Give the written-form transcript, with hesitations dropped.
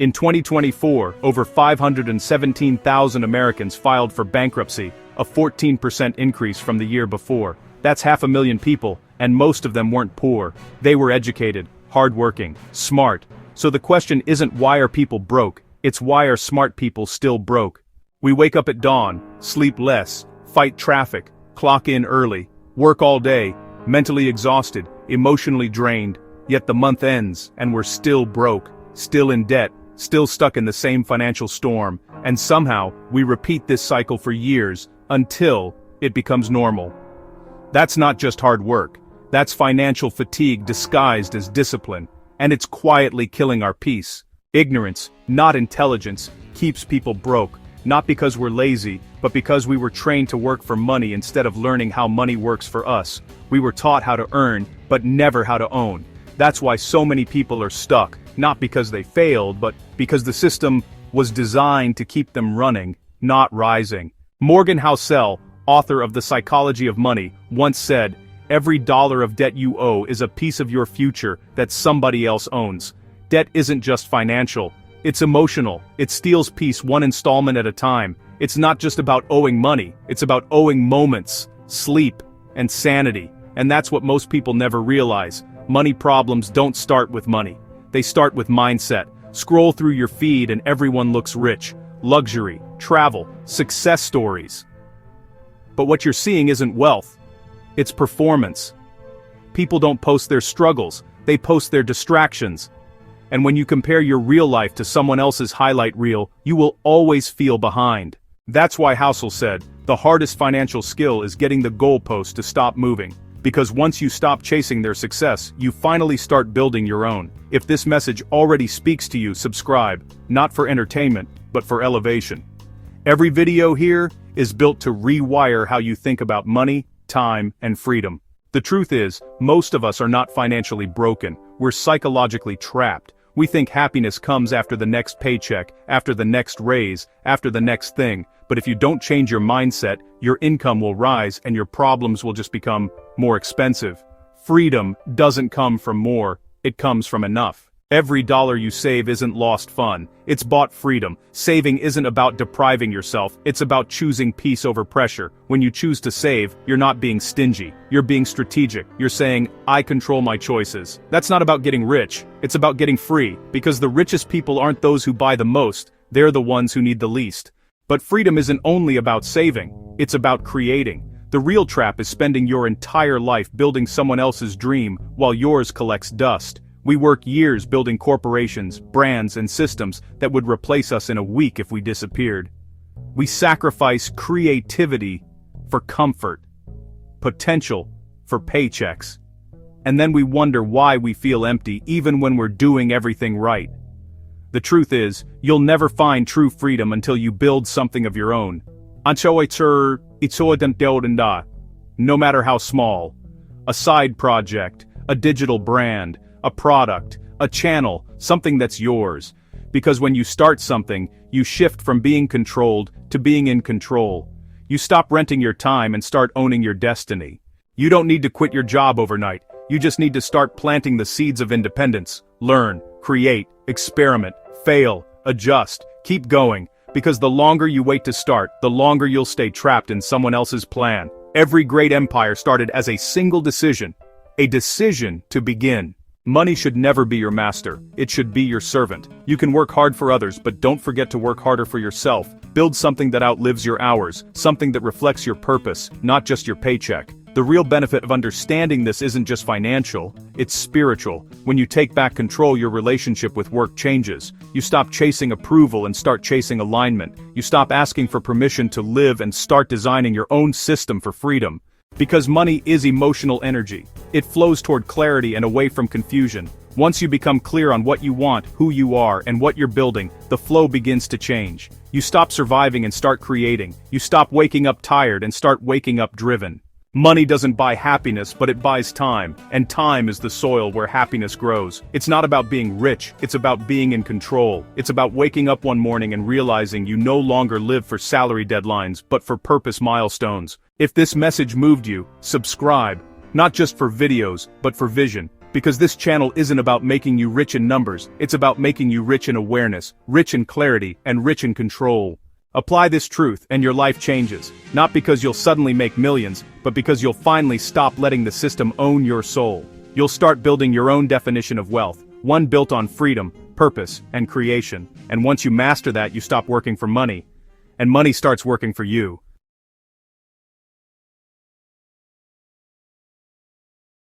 In 2024, over 517,000 Americans filed for bankruptcy, a 14% increase from the year before. That's 500,000 people, and most of them weren't poor. They were educated, hardworking, smart. So the question isn't why are people broke, it's why are smart people still broke? We wake up at dawn, sleep less, fight traffic, clock in early, work all day, mentally exhausted, emotionally drained, yet the month ends and we're still broke, still in debt, still stuck in the same financial storm, and somehow we repeat this cycle for years until it becomes normal. That's not just hard work, that's financial fatigue disguised as discipline, and it's quietly killing our peace. Ignorance, not intelligence, keeps people broke, not because we're lazy, but because we were trained to work for money instead of learning how money works for us. We were taught how to earn, but never how to own. That's why so many people are stuck, not because they failed, but because the system was designed to keep them running, not rising. Morgan Housel, author of The Psychology of Money, once said, "Every dollar of debt you owe is a piece of your future that somebody else owns." Debt isn't just financial, it's emotional. It steals peace one installment at a time. It's not just about owing money, it's about owing moments, sleep, and sanity. And that's what most people never realize. Money problems don't start with money. They start with mindset. Scroll through your feed and everyone looks rich. Luxury, travel, success stories. But what you're seeing isn't wealth. It's performance. People don't post their struggles, they post their distractions. And when you compare your real life to someone else's highlight reel, you will always feel behind. That's why Housel said, the hardest financial skill is getting the goalpost to stop moving. Because once you stop chasing their success, you finally start building your own. If this message already speaks to you, subscribe, not for entertainment, but for elevation. Every video here is built to rewire how you think about money, time, and freedom. The truth is, most of us are not financially broken, we're psychologically trapped. We think happiness comes after the next paycheck, after the next raise, after the next thing. But if you don't change your mindset, your income will rise and your problems will just become more expensive. Freedom doesn't come from more, it comes from enough. Every dollar you save isn't lost fun, it's bought freedom. Saving isn't about depriving yourself, it's about choosing peace over pressure. When you choose to save, you're not being stingy, you're being strategic. You're saying, I control my choices. That's not about getting rich, it's about getting free, because the richest people aren't those who buy the most, they're the ones who need the least. But freedom isn't only about saving, it's about creating. The real trap is spending your entire life building someone else's dream while yours collects dust. We work years building corporations, brands, and systems that would replace us in a week if we disappeared. We sacrifice creativity for comfort, potential for paychecks. And then we wonder why we feel empty even when we're doing everything right. The truth is, you'll never find true freedom until you build something of your own. No matter how small. A side project, a digital brand, a product, a channel, something that's yours. Because when you start something, you shift from being controlled to being in control. You stop renting your time and start owning your destiny. You don't need to quit your job overnight, you just need to start planting the seeds of independence. Learn, create, experiment, fail, adjust, keep going. Because the longer you wait to start, the longer you'll stay trapped in someone else's plan. Every great empire started as a single decision. A decision to begin. Money should never be your master, it should be your servant. You can work hard for others, but don't forget to work harder for yourself. Build something that outlives your hours, something that reflects your purpose, not just your paycheck. The real benefit of understanding this isn't just financial, it's spiritual. When you take back control, your relationship with work changes. You stop chasing approval and start chasing alignment. You stop asking for permission to live and start designing your own system for freedom. Because money is emotional energy. It flows toward clarity and away from confusion. Once you become clear on what you want, who you are, and what you're building, the flow begins to change. You stop surviving and start creating. You stop waking up tired and start waking up driven. Money doesn't buy happiness, but it buys time, and time is the soil where happiness grows. It's not about being rich, it's about being in control. It's about waking up one morning and realizing you no longer live for salary deadlines, but for purpose milestones. If this message moved you, subscribe, not just for videos, but for vision. Because this channel isn't about making you rich in numbers, it's about making you rich in awareness, rich in clarity, and rich in control. Apply this truth and your life changes, not because you'll suddenly make millions, but because you'll finally stop letting the system own your soul. You'll start building your own definition of wealth, one built on freedom, purpose, and creation. And once you master that, you stop working for money, and money starts working for you.